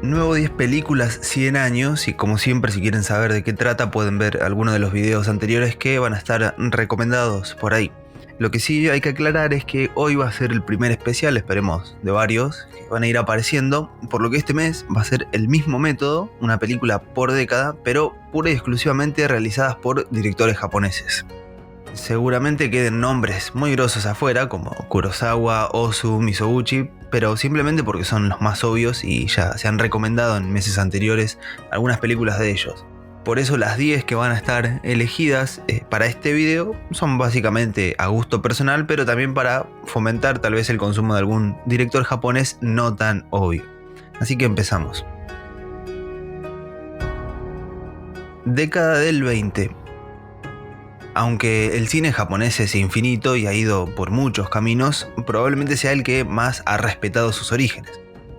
Nuevo 10 películas, 100 años, y como siempre, si quieren saber de qué trata, pueden ver algunos de los videos anteriores que van a estar recomendados por ahí. Lo que sí hay que aclarar es que hoy va a ser el primer especial, esperemos, de varios que van a ir apareciendo, por lo que este mes va a ser el mismo método, una película por década, pero pura y exclusivamente realizadas por directores japoneses. Seguramente queden nombres muy grosos afuera, como Kurosawa, Ozu, Mizoguchi, pero simplemente porque son los más obvios y ya se han recomendado en meses anteriores algunas películas de ellos. Por eso las 10 que van a estar elegidas para este video son básicamente a gusto personal, pero también para fomentar tal vez el consumo de algún director japonés no tan obvio. Así que empezamos. Década del 20. Aunque el cine japonés es infinito y ha ido por muchos caminos, probablemente sea el que más ha respetado sus orígenes.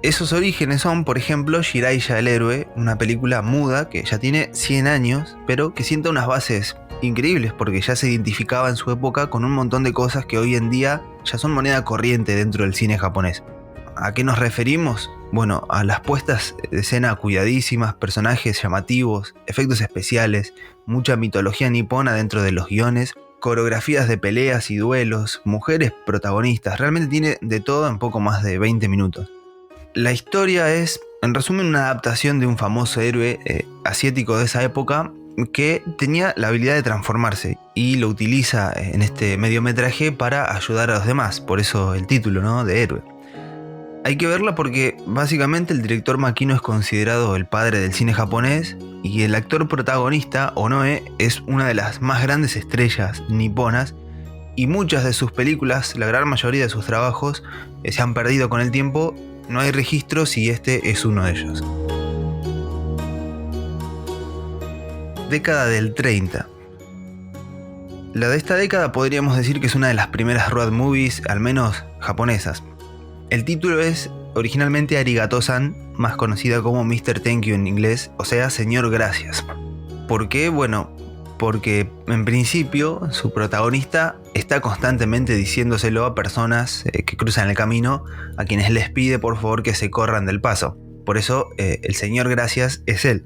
Esos orígenes son, por ejemplo, Jiraiya el héroe, una película muda que ya tiene 100 años, pero que sienta unas bases increíbles porque ya se identificaba en su época con un montón de cosas que hoy en día ya son moneda corriente dentro del cine japonés. ¿A qué nos referimos? Bueno, a las puestas de escena cuidadísimas, personajes llamativos, efectos especiales, mucha mitología nipona dentro de los guiones, coreografías de peleas y duelos, mujeres protagonistas, realmente tiene de todo en poco más de 20 minutos. La historia es, en resumen, una adaptación de un famoso héroe asiático de esa época que tenía la habilidad de transformarse y lo utiliza en este mediometraje para ayudar a los demás, por eso el título, ¿no?, de héroe. Hay que verla porque básicamente el director Makino es considerado el padre del cine japonés y el actor protagonista, Onoe, es una de las más grandes estrellas niponas y muchas de sus películas, la gran mayoría de sus trabajos, se han perdido con el tiempo, no hay registros y este es uno de ellos. Década del 30. La de esta década podríamos decir que es una de las primeras road movies, al menos japonesas. El título es originalmente Arigato-san, más conocida como Mr. Thank You en inglés, o sea, Señor Gracias. ¿Por qué? Bueno, porque en principio su protagonista está constantemente diciéndoselo a personas que cruzan el camino, a quienes les pide por favor que se corran del paso. Por eso el Señor Gracias es él.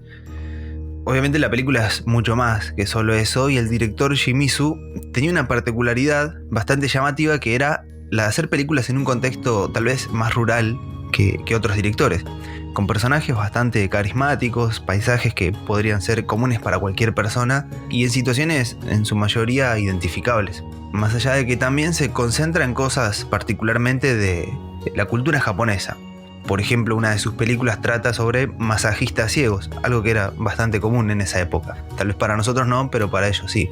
Obviamente la película es mucho más que solo eso y el director Shimizu tenía una particularidad bastante llamativa que era la de hacer películas en un contexto tal vez más rural que otros directores, con personajes bastante carismáticos, paisajes que podrían ser comunes para cualquier persona y en situaciones en su mayoría identificables. Más allá de que también se concentra en cosas particularmente de la cultura japonesa. Por ejemplo, una de sus películas trata sobre masajistas ciegos, algo que era bastante común en esa época. Tal vez para nosotros no, pero para ellos sí.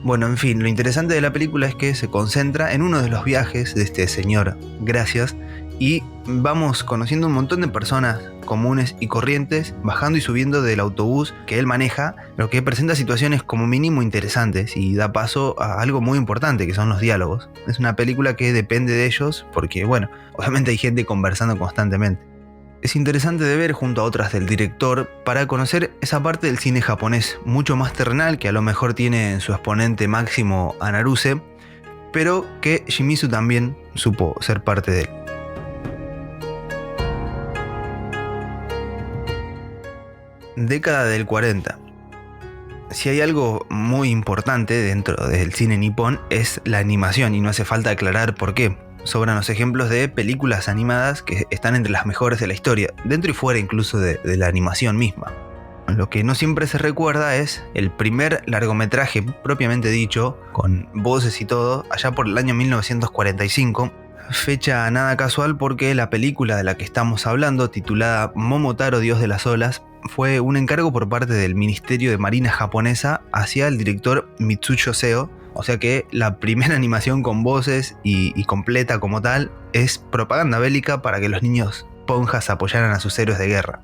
Bueno, en fin, lo interesante de la película es que se concentra en uno de los viajes de este señor Gracias y vamos conociendo un montón de personas comunes y corrientes bajando y subiendo del autobús que él maneja, lo que presenta situaciones como mínimo interesantes y da paso a algo muy importante que son los diálogos. Es una película que depende de ellos porque, bueno, obviamente hay gente conversando constantemente. Es interesante de ver junto a otras del director para conocer esa parte del cine japonés mucho más terrenal que a lo mejor tiene en su exponente máximo a Naruse, pero que Shimizu también supo ser parte de él. Década del 40. Si hay algo muy importante dentro del cine nipón es la animación y no hace falta aclarar por qué. Sobran los ejemplos de películas animadas que están entre las mejores de la historia, dentro y fuera incluso de la animación misma. Lo que no siempre se recuerda es el primer largometraje propiamente dicho, con voces y todo, allá por el año 1945, fecha nada casual porque la película de la que estamos hablando, titulada Momotaro Dios de las Olas, fue un encargo por parte del Ministerio de Marina japonesa hacia el director Mitsuyo Seo. O sea que la primera animación con voces y completa como tal es propaganda bélica para que los niños ponjas apoyaran a sus héroes de guerra.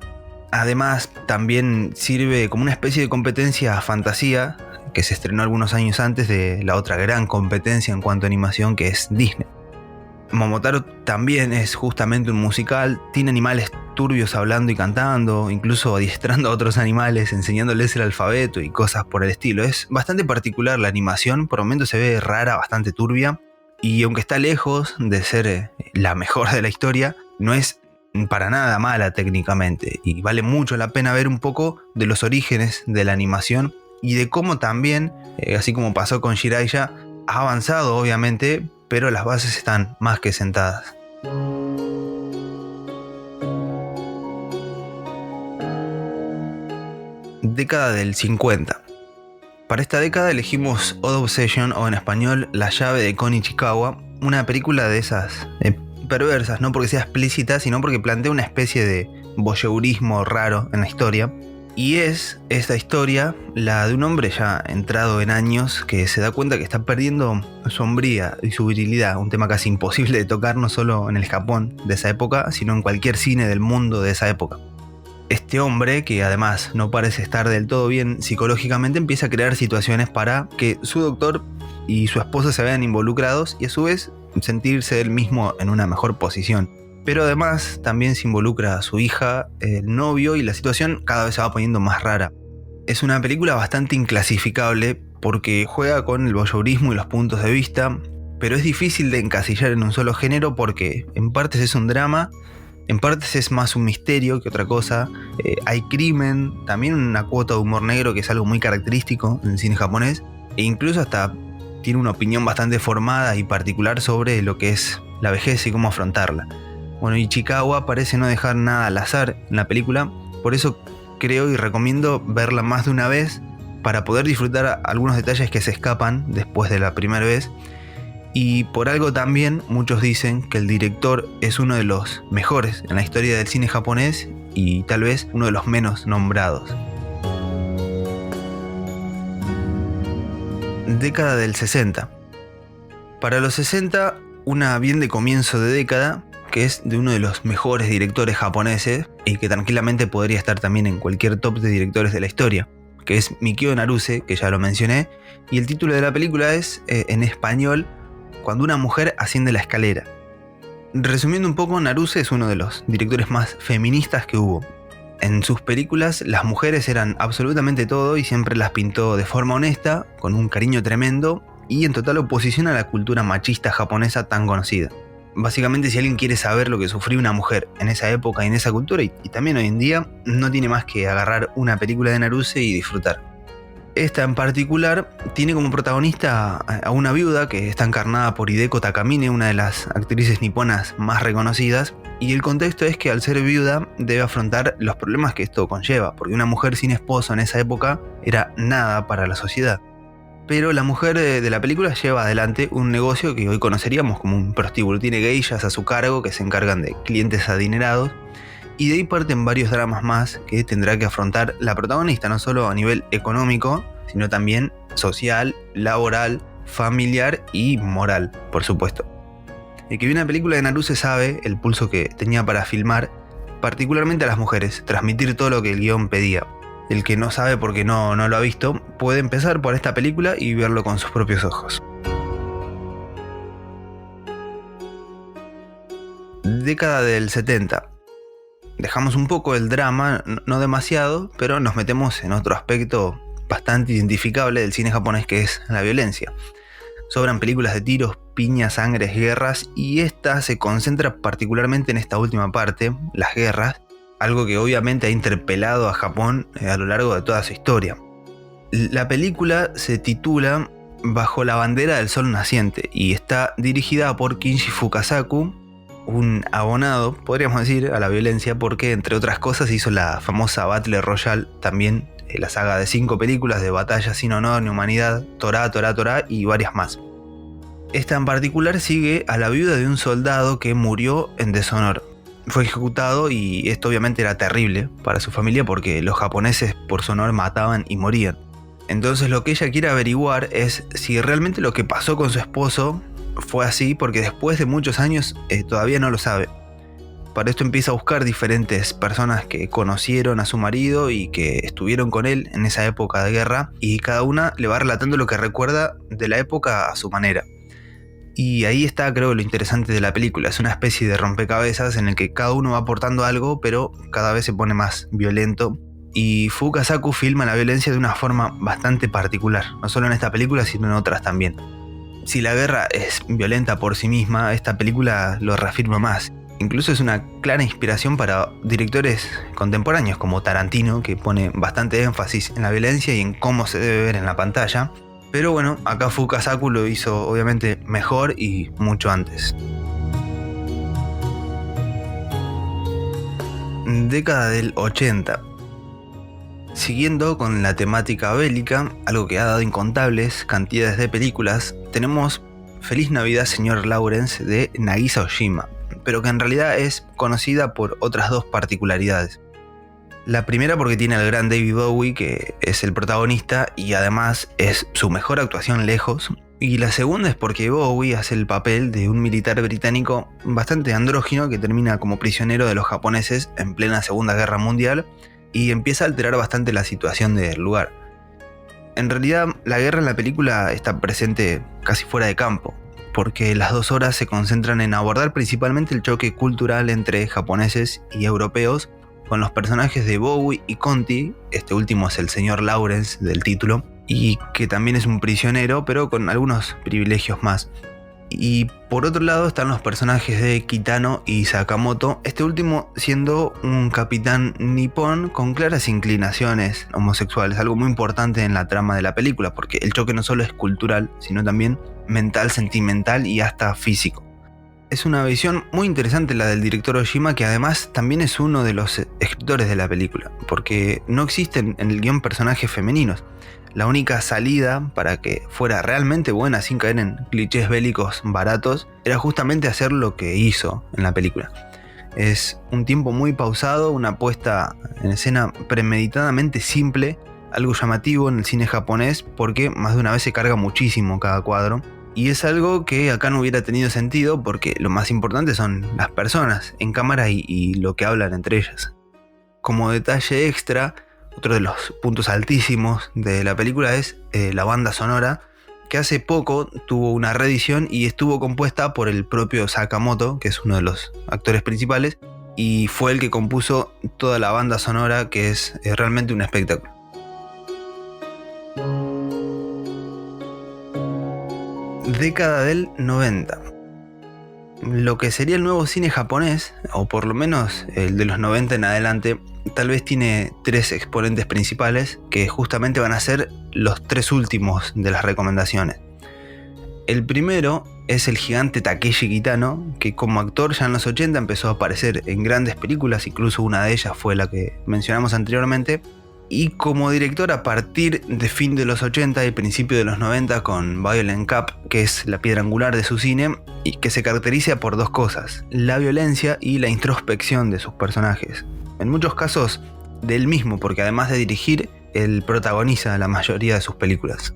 Además, también sirve como una especie de competencia a fantasía que se estrenó algunos años antes de la otra gran competencia en cuanto a animación que es Disney. Momotaro también es justamente un musical, tiene animales turbios hablando y cantando, incluso adiestrando a otros animales, enseñándoles el alfabeto y cosas por el estilo. Es bastante particular la animación, por momentos se ve rara, bastante turbia, y aunque está lejos de ser la mejor de la historia, no es para nada mala técnicamente, y vale mucho la pena ver un poco de los orígenes de la animación y de cómo también, así como pasó con Jiraiya, ha avanzado obviamente, pero las bases están más que sentadas. Década del 50. Para esta década elegimos Odd Obsession, o en español La llave de Kon Ichikawa, una película de esas perversas, no porque sea explícita, sino porque plantea una especie de voyeurismo raro en la historia. Y es esta historia la de un hombre ya entrado en años que se da cuenta que está perdiendo su hombría y su virilidad, un tema casi imposible de tocar no solo en el Japón de esa época, sino en cualquier cine del mundo de esa época. Este hombre, que además no parece estar del todo bien psicológicamente, empieza a crear situaciones para que su doctor y su esposa se vean involucrados y a su vez sentirse él mismo en una mejor posición. Pero además también se involucra a su hija, el novio, y la situación cada vez se va poniendo más rara. Es una película bastante inclasificable porque juega con el voyeurismo y los puntos de vista, pero es difícil de encasillar en un solo género porque en partes es un drama, en partes es más un misterio que otra cosa. Hay crimen, también una cuota de humor negro que es algo muy característico en el cine japonés, e incluso hasta tiene una opinión bastante formada y particular sobre lo que es la vejez y cómo afrontarla. Bueno, Ichikawa parece no dejar nada al azar en la película, por eso creo y recomiendo verla más de una vez para poder disfrutar algunos detalles que se escapan después de la primera vez. Y por algo también muchos dicen que el director es uno de los mejores en la historia del cine japonés y tal vez uno de los menos nombrados. Década del 60. Para los 60, una bien de comienzo de década, que es de uno de los mejores directores japoneses y que tranquilamente podría estar también en cualquier top de directores de la historia, que es Mikio Naruse, que ya lo mencioné, y el título de la película es, en español, Cuando una mujer asciende la escalera. Resumiendo un poco, Naruse es uno de los directores más feministas que hubo. En sus películas las mujeres eran absolutamente todo y siempre las pintó de forma honesta, con un cariño tremendo y en total oposición a la cultura machista japonesa tan conocida. Básicamente, si alguien quiere saber lo que sufrió una mujer en esa época y en esa cultura, y también hoy en día, no tiene más que agarrar una película de Naruse y disfrutar. Esta en particular tiene como protagonista a una viuda que está encarnada por Hideko Takamine, una de las actrices niponas más reconocidas, y el contexto es que al ser viuda debe afrontar los problemas que esto conlleva, porque una mujer sin esposo en esa época era nada para la sociedad. Pero la mujer de la película lleva adelante un negocio que hoy conoceríamos como un prostíbulo. Tiene geishas a su cargo que se encargan de clientes adinerados. Y de ahí parten varios dramas más que tendrá que afrontar la protagonista, no solo a nivel económico, sino también social, laboral, familiar y moral, por supuesto. El que vio una película de Naruse sabe el pulso que tenía para filmar, particularmente a las mujeres, transmitir todo lo que el guión pedía. El que no sabe porque no lo ha visto, puede empezar por esta película y verlo con sus propios ojos. Década del 70. Dejamos un poco el drama, no demasiado, pero nos metemos en otro aspecto bastante identificable del cine japonés, que es la violencia. Sobran películas de tiros, piñas, sangres, guerras, y esta se concentra particularmente en esta última parte, las guerras, algo que obviamente ha interpelado a Japón a lo largo de toda su historia. La película se titula Bajo la bandera del sol naciente y está dirigida por Kinji Fukasaku, un abonado, podríamos decir, a la violencia porque, entre otras cosas, hizo la famosa Battle Royale, también la saga de 5 películas de Batalla sin honor ni humanidad, Torá y varias más. Esta en particular sigue a la viuda de un soldado que murió en deshonor. Fue ejecutado y esto obviamente era terrible para su familia porque los japoneses por su honor mataban y morían. Entonces lo que ella quiere averiguar es si realmente lo que pasó con su esposo fue así, porque después de muchos años todavía no lo sabe. Para esto empieza a buscar diferentes personas que conocieron a su marido y que estuvieron con él en esa época de guerra, y cada una le va relatando lo que recuerda de la época a su manera. Y ahí está, creo, lo interesante de la película. Es una especie de rompecabezas en el que cada uno va aportando algo, pero cada vez se pone más violento. Y Fukasaku filma la violencia de una forma bastante particular, no solo en esta película, sino en otras también. Si la guerra es violenta por sí misma, esta película lo reafirma más. Incluso es una clara inspiración para directores contemporáneos como Tarantino, que pone bastante énfasis en la violencia y en cómo se debe ver en la pantalla. Pero bueno, acá Fukasaku lo hizo obviamente mejor y mucho antes. Década del 80. Siguiendo con la temática bélica, algo que ha dado incontables cantidades de películas, tenemos Feliz Navidad Señor Lawrence de Nagisa Oshima, pero que en realidad es conocida por otras dos particularidades. La primera porque tiene al gran David Bowie, que es el protagonista y además es su mejor actuación lejos. Y la segunda es porque Bowie hace el papel de un militar británico bastante andrógino que termina como prisionero de los japoneses en plena Segunda Guerra Mundial y empieza a alterar bastante la situación del lugar. En realidad, la guerra en la película está presente casi fuera de campo, porque las 2 horas se concentran en abordar principalmente el choque cultural entre japoneses y europeos, con los personajes de Bowie y Conti, este último es el señor Lawrence del título, y que también es un prisionero, pero con algunos privilegios más. Y por otro lado están los personajes de Kitano y Sakamoto, este último siendo un capitán nipón con claras inclinaciones homosexuales, algo muy importante en la trama de la película, porque el choque no solo es cultural, sino también mental, sentimental y hasta físico. Es una visión muy interesante la del director Oshima, que además también es uno de los escritores de la película, porque no existen en el guión personajes femeninos. La única salida para que fuera realmente buena sin caer en clichés bélicos baratos era justamente hacer lo que hizo en la película. Es un tiempo muy pausado, una puesta en escena premeditadamente simple, algo llamativo en el cine japonés porque más de una vez se carga muchísimo cada cuadro. Y es algo que acá no hubiera tenido sentido porque lo más importante son las personas en cámara y lo que hablan entre ellas. Como detalle extra, otro de los puntos altísimos de la película es la banda sonora, que hace poco tuvo una reedición y estuvo compuesta por el propio Sakamoto, que es uno de los actores principales, y fue el que compuso toda la banda sonora, que es realmente un espectáculo. Década del 90. Lo que sería el nuevo cine japonés, o por lo menos el de los 90 en adelante, tal vez tiene 3 exponentes principales que justamente van a ser los 3 últimos de las recomendaciones. El primero es el gigante Takeshi Kitano, que como actor ya en los 80 empezó a aparecer en grandes películas, incluso una de ellas fue la que mencionamos anteriormente, y como director a partir de fin de los 80 y principio de los 90 con Violent Cup, que es la piedra angular de su cine y que se caracteriza por 2 cosas: la violencia y la introspección de sus personajes. En muchos casos del mismo, porque además de dirigir, él protagoniza la mayoría de sus películas.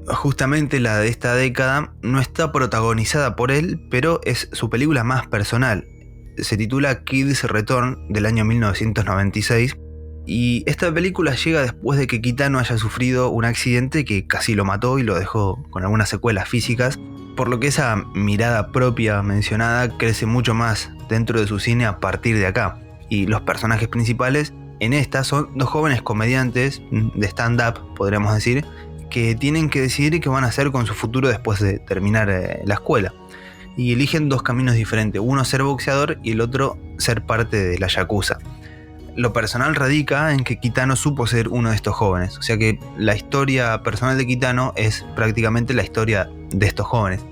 Justamente la de esta década no está protagonizada por él, pero es su película más personal. Se titula Kid's Return del año 1996. Y esta película llega después de que Kitano haya sufrido un accidente que casi lo mató y lo dejó con algunas secuelas físicas, por lo que esa mirada propia mencionada crece mucho más dentro de su cine a partir de acá. Y los personajes principales en esta son 2 jóvenes comediantes de stand-up, podríamos decir, que tienen que decidir qué van a hacer con su futuro después de terminar la escuela. Y eligen 2 caminos diferentes, uno ser boxeador y el otro ser parte de la Yakuza. Lo personal radica en que Kitano supo ser uno de estos jóvenes, o sea que la historia personal de Kitano es prácticamente la historia de estos jóvenes.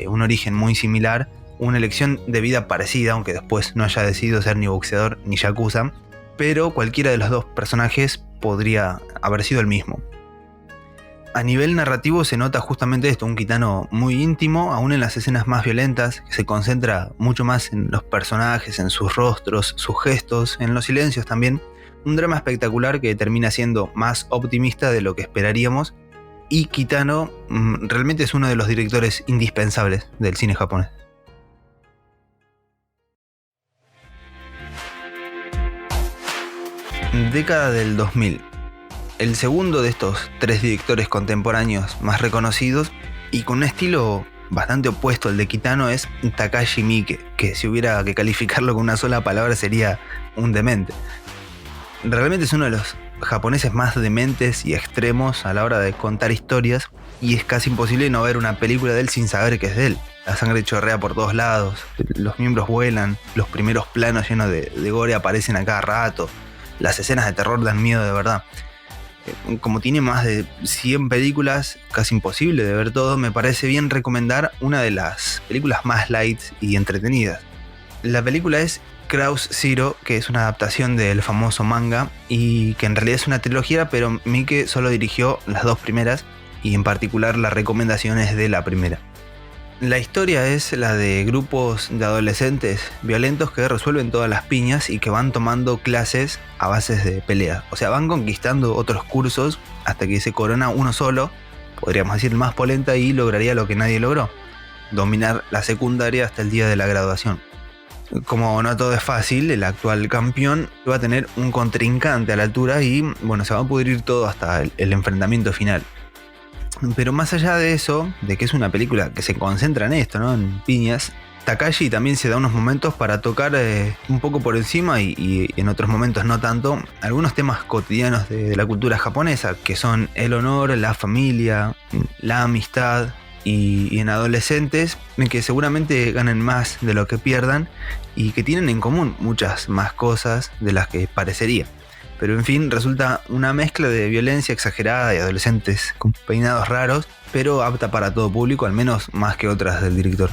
Un origen muy similar, una elección de vida parecida, aunque después no haya decidido ser ni boxeador ni yakuza, pero cualquiera de los 2 personajes podría haber sido el mismo. A nivel narrativo se nota justamente esto, un Kitano muy íntimo, aún en las escenas más violentas, que se concentra mucho más en los personajes, en sus rostros, sus gestos, en los silencios también. Un drama espectacular que termina siendo más optimista de lo que esperaríamos, y Kitano realmente es uno de los directores indispensables del cine japonés. Década del 2000. El segundo de estos 3 directores contemporáneos más reconocidos y con un estilo bastante opuesto al de Kitano es Takashi Miike, que si hubiera que calificarlo con una sola palabra sería un demente. Realmente es uno de los japoneses más dementes y extremos a la hora de contar historias y es casi imposible no ver una película de él sin saber que es de él. La sangre chorrea por todos lados, los miembros vuelan, los primeros planos llenos de gore aparecen a cada rato, las escenas de terror dan miedo de verdad. Como tiene más de 100 películas, casi imposible de ver todo, me parece bien recomendar una de las películas más light y entretenidas. La película es Crows Zero, que es una adaptación del famoso manga y que en realidad es una trilogía, pero Miike solo dirigió las 2 primeras y en particular la recomendación es de la primera. La historia es la de grupos de adolescentes violentos que resuelven todas las piñas y que van tomando clases a bases de pelea. O sea, van conquistando otros cursos hasta que se corona uno solo, podríamos decir el más polenta, y lograría lo que nadie logró: dominar la secundaria hasta el día de la graduación. Como no todo es fácil, el actual campeón va a tener un contrincante a la altura y bueno, se va a pudrir todo hasta el enfrentamiento final. Pero más allá de eso, de que es una película que se concentra en esto, ¿no? En piñas, Takashi también se da unos momentos para tocar un poco por encima y en otros momentos no tanto, algunos temas cotidianos de la cultura japonesa, que son el honor, la familia, la amistad, y en adolescentes que seguramente ganen más de lo que pierdan y que tienen en común muchas más cosas de las que parecería. Pero en fin, resulta una mezcla de violencia exagerada y adolescentes con peinados raros, pero apta para todo público, al menos más que otras del director.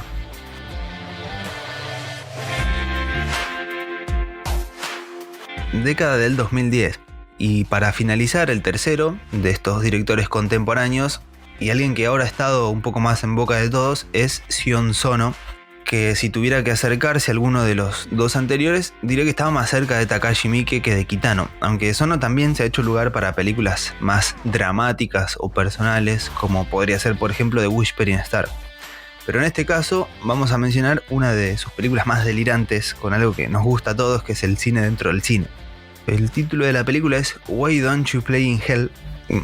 Década del 2010. Y para finalizar, el tercero de estos directores contemporáneos, y alguien que ahora ha estado un poco más en boca de todos, es Sion Sono, que si tuviera que acercarse a alguno de los 2 anteriores, diría que estaba más cerca de Takashi Miike que de Kitano, aunque Sono también se ha hecho lugar para películas más dramáticas o personales, como podría ser por ejemplo The Whispering Star. Pero en este caso vamos a mencionar una de sus películas más delirantes, con algo que nos gusta a todos, que es el cine dentro del cine. El título de la película es Why Don't You Play in Hell,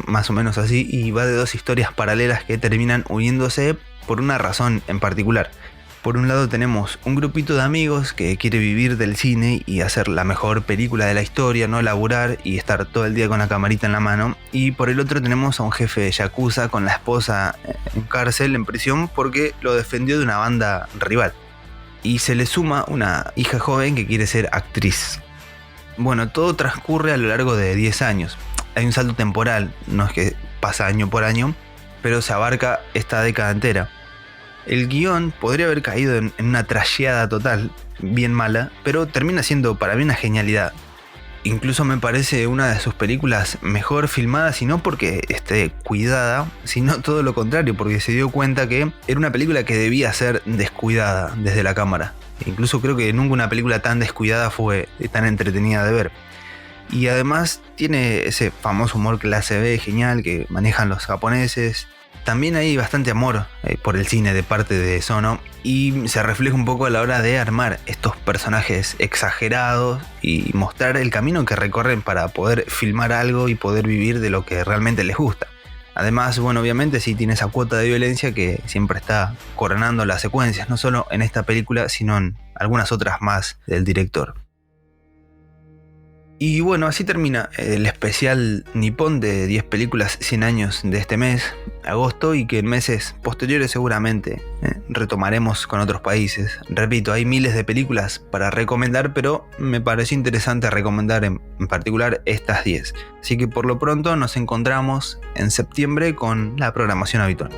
más o menos así, y va de 2 historias paralelas que terminan uniéndose por una razón en particular. Por un lado tenemos un grupito de amigos que quiere vivir del cine y hacer la mejor película de la historia, no laburar y estar todo el día con la camarita en la mano. Y por el otro tenemos a un jefe de yakuza con la esposa en cárcel, en prisión, porque lo defendió de una banda rival. Y se le suma una hija joven que quiere ser actriz. Bueno, todo transcurre a lo largo de 10 años. Hay un salto temporal, no es que pasa año por año, pero se abarca esta década entera. El guión podría haber caído en una trasheada total, bien mala, pero termina siendo para mí una genialidad. Incluso me parece una de sus películas mejor filmadas, y no porque esté cuidada, sino todo lo contrario, porque se dio cuenta que era una película que debía ser descuidada desde la cámara. Incluso creo que nunca una película tan descuidada fue tan entretenida de ver. Y además tiene ese famoso humor clase B genial que manejan los japoneses. También hay bastante amor por el cine de parte de Sono, y se refleja un poco a la hora de armar estos personajes exagerados y mostrar el camino que recorren para poder filmar algo y poder vivir de lo que realmente les gusta. Además, bueno, obviamente sí tiene esa cuota de violencia que siempre está coronando las secuencias, no solo en esta película, sino en algunas otras más del director. Y bueno, así termina el especial nipón de 10 películas 100 años de este mes, agosto, y que en meses posteriores seguramente retomaremos con otros países. Repito, hay miles de películas para recomendar, pero me pareció interesante recomendar en particular estas 10. Así que por lo pronto nos encontramos en septiembre con la programación habitual.